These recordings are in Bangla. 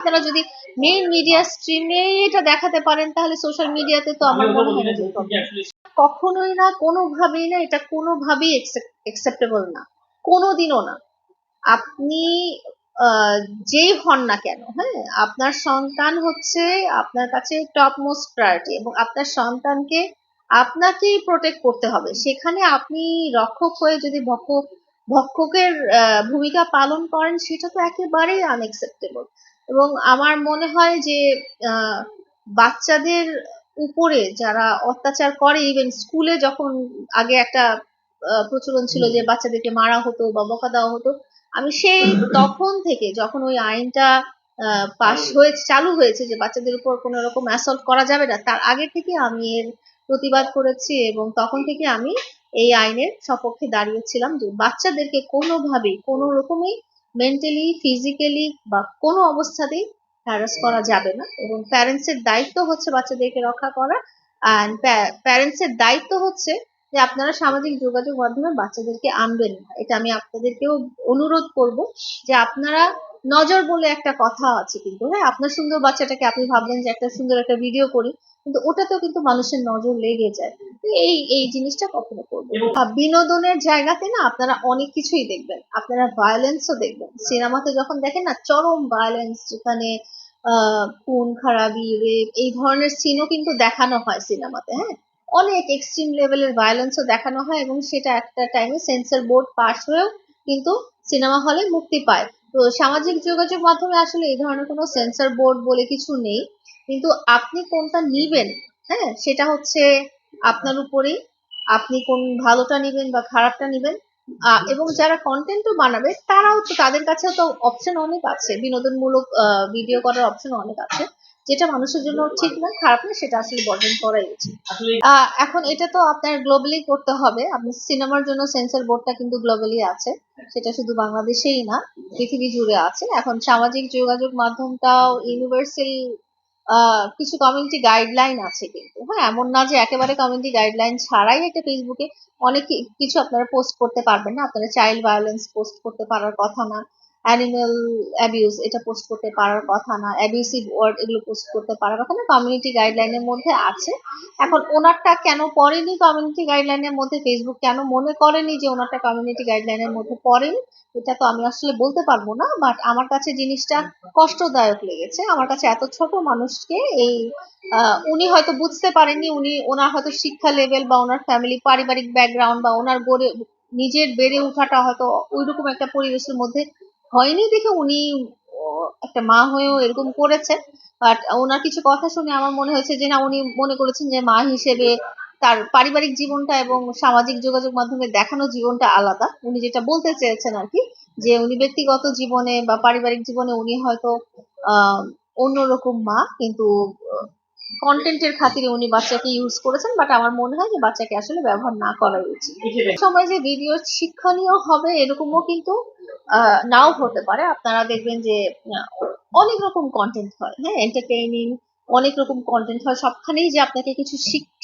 আপনারা যদি মেইন মিডিয়া স্ট্রিমে এটা দেখাতে পারেন তাহলে সোশ্যাল মিডিয়াতে তো আমার মনে হয় না যে কখনোই না, কোনোভাবেই না, এটা কোনোভাবেই একসেপ্টেবল না, কোনোদিনও না। আপনি যেই হন না কেন, হ্যাঁ, আপনার সন্তান হচ্ছে আপনার কাছে টপ মোস্ট প্রায়োরিটি, এবং আপনার সন্তানকে আপনাকেই প্রোটেক্ট করতে হবে। সেখানে আপনি রক্ষক হয়ে যদি ভক্ষকের ভূমিকা পালন করেন, সেটা তো একেবারেই আনএক্সেপ্টেবল। এবং আমার মনে হয় যে বাচ্চাদের উপরে যারা অত্যাচার করে, ইভেন স্কুলে যখন আগে একটা প্রচলন ছিল যে বাচ্চাদেরকে মারা হতো বা বকা দেওয়া হতো, আমি সেই তখন থেকে যখন ওই আইনটা পাশ হয়েছে, চালু হয়েছে যে বাচ্চাদের উপর কোনো রকম অ্যাসল্ট করা যাবে না, তার আগে থেকে আমি এর প্রতিবাদ করেছি, এবং তখন থেকে আমি এই আইনের সপক্ষে দাঁড়িয়েছিলাম যে বাচ্চাদেরকে কোনোভাবেই কোনো রকমই মেন্টালি, ফিজিক্যালি বা কোনো অবস্থাতেই হ্যারাস করা যাবে না। এবং প্যারেন্টস এর দায়িত্ব হচ্ছে বাচ্চাদেরকে রক্ষা করা, অ্যান্ড প্যারেন্টস এর দায়িত্ব হচ্ছে যে আপনারা সামাজিক যোগাযোগ মাধ্যমে বাচ্চাদেরকে আনবেন না। এটা আমি আপনাদেরকেও অনুরোধ করব যে আপনারা, নজর বলে একটা কথা আছে কিন্তু, হ্যাঁ, আপনার সুন্দর বাচ্চাটাকে আপনি ভাবলেন যে একটা সুন্দর একটা ভিডিও করি, কিন্তু ওটাতেও কিন্তু মানুষের নজর লেগে যায়। এই এই জিনিসটা কখনো করবেন না। বিনোদনের জায়গাতে না আপনারা অনেক কিছুই দেখবেন, আপনারা ভায়োলেন্সও দেখবেন। সিনেমাতে যখন দেখেন না চরম ভায়োলেন্স, যেখানে খুন খারাবি, রেপ, এই ধরনের সিনও কিন্তু দেখানো হয় সিনেমাতে, হ্যাঁ, অনেক এক্সট্রিম লেভেলের ভায়োলেন্সও দেখানো হয়, এবং সেটা একটা টাইমে সেন্সর বোর্ড পাস হয়েও কিন্তু সিনেমা হলে মুক্তি পায়। তো সামাজিক যোগাযোগ মাধ্যমে আসলে এই ধরনের কোনো সেন্সর বোর্ড বলে কিছু নেই, কিন্তু আপনি কোনটা নিবেন, হ্যাঁ, সেটা হচ্ছে আপনার উপরেই। আপনি কোন ভালোটা নিবেন বা খারাপটা নিবেন। এবং যারা কন্টেন্টও বানাবে তারাও তো, তাদের কাছেও তো অপশন অনেক আছে, বিনোদনমূলক ভিডিও করার অপশন অনেক আছে। যেটা মানুষের জন্য ঠিক না, খারাপ না, সেটা আসলে বর্জন করাই উচিত। এখন এটা তো আপনার গ্লোবালি করতে হবে। আপনি সিনেমার জন্য সেন্সর বোর্ডটা কিন্তু গ্লোবালি আছে, সেটা শুধু বাংলাদেশেই না, পৃথিবী জুড়ে আছে। এখন সামাজিক যোগাযোগ মাধ্যমটাও ইউনিভার্সাল কিছু কমিউনিটি গাইডলাইন আছে কিন্তু, হ্যাঁ, এমন না যে একেবারে কমিউনিটি গাইডলাইন ছাড়াই একটা ফেসবুকে অনেক কিছু আপনারা পোস্ট করতে পারবেন না। আপনারা চাইল্ড ভায়োলেন্স পোস্ট করতে পারার কথা না, অ্যানিমাল অ্যাবিউজ এটা পোস্ট করতে পারার কথা না, অ্যাবিউসিভ ওয়ার্ড এগুলো পোস্ট করতে পারার কথা না, কমিউনিটি গাইডলাইনের মধ্যে আছে। এখন ওনারটা কেন পড়েনি কমিউনিটি গাইডলাইনের মধ্যে, ফেসবুক কেন মনে করেনি যে ওনারটা কমিউনিটি গাইডলাইনের মধ্যে পড়েনি, এটা তো আমি আসলে বলতে পারবো না। বাট আমার কাছে জিনিসটা কষ্টদায়ক লেগেছে। আমার কাছে এত ছোট মানুষকে এই উনি হয়তো বুঝতে পারেননি, ওনার হয়তো শিক্ষা লেভেল বা ওনার ফ্যামিলি পারিবারিক ব্যাকগ্রাউন্ড বা ওনার নিজের বেড়ে ওঠাটা হয়তো ওইরকম একটা পরিবেশের মধ্যে হয়নি দেখে উনি একটা মা হয়েও এরকম করেছেন। বাট ওনার কিছু কথা শুনে আমার মনে হয়েছে যে না, উনি মনে করেছেন যে মা হিসেবে তার পারিবারিক জীবনটা এবং সামাজিক যোগাযোগ মাধ্যমে দেখানো জীবনটা আলাদা। উনি যেটা বলতে চেয়েছেন আর কি, যে উনি ব্যক্তিগত জীবনে বা পারিবারিক জীবনে উনি হয়তো আহ অন্যরকম মা, কিন্তু কন্টেন্টের খাতিরে উনি বাচ্চাকে ইউজ করেছেন। বাট আমার মনে হয় যে বাচ্চাকে আসলে ব্যবহার না করাই উচিত। সময় যে ভিডিও শিক্ষণীয় হবে এরকমও কিন্তু নাও হতে পারে। আপনারা দেখবেন যে অনেক রকম কন্টেন্ট হয়, হ্যাঁ, এন্টারটেইনিং অনেক রকম কন্টেন্ট হয়, সবখানেই যে আপনাকে কিছু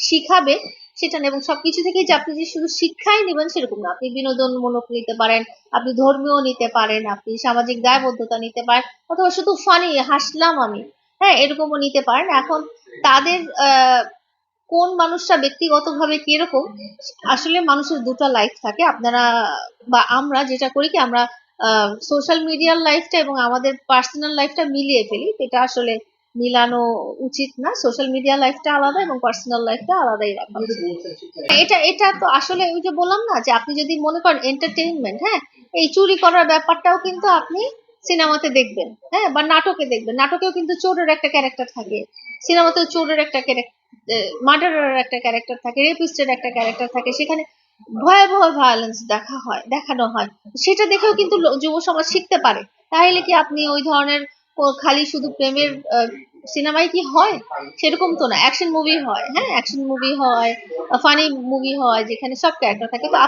শিখাবে সেটা না, এবং সবকিছু থেকেই যে আপনি যে শুধু শিক্ষাই নেবেন সেরকম না। আপনি বিনোদনমূলক নিতে পারেন, আপনি ধর্মীয় নিতে পারেন, আপনি সামাজিক দায়বদ্ধতা নিতে পারেন, অথবা শুধু ফানি হাসলাম আমি, হ্যাঁ, এরকমও নিতে পারেন। এখন তাদের কোন মানুষটা ব্যক্তিগতভাবে কিরকম, আসলে মানুষের দুটো লাইফ থাকে। আপনারা বা আমরা যেটা করি কি, আমরা সোশ্যাল মিডিয়ার লাইফটা এবং আমাদের পার্সোনাল লাইফটা মিলিয়ে ফেলি, এটা আসলে মিলানো উচিত না। সোশ্যাল মিডিয়া লাইফটা আলাদা এবং পার্সোনাল লাইফটা আলাদাই রাখা উচিত। এটা এটা তো আসলে ওই যে বললাম না, যে আপনি যদি মনে করেন এন্টারটেইনমেন্ট, হ্যাঁ, এই চুরি করার ব্যাপারটাও কিন্তু আপনি সিনেমাতে দেখবেন, হ্যাঁ, বা নাটকে দেখবেন। নাটকেও কিন্তু চোরের একটা ক্যারেক্টার থাকে, সিনেমাতেও চোরের একটা মার্ডারের একটা ক্যারেক্টার থাকে, রেপিস্টের একটা ক্যারেক্টার থাকে, সেখানে ভয়াবহ ভায়োলেন্স দেখানো হয়। সেটা দেখেও কিন্তু যুব সমাজ শিখতে পারে। তাহলে কি আপনি ওই ধরনের খালি শুধু প্রেমের সিনেমায় কি হয়? সেরকম তো না, অ্যাকশন মুভি হয়, হ্যাঁ, অ্যাকশন মুভি হয়, ফানি মুভি হয়, যেখানে সব ক্যারেক্টার থাকে। তো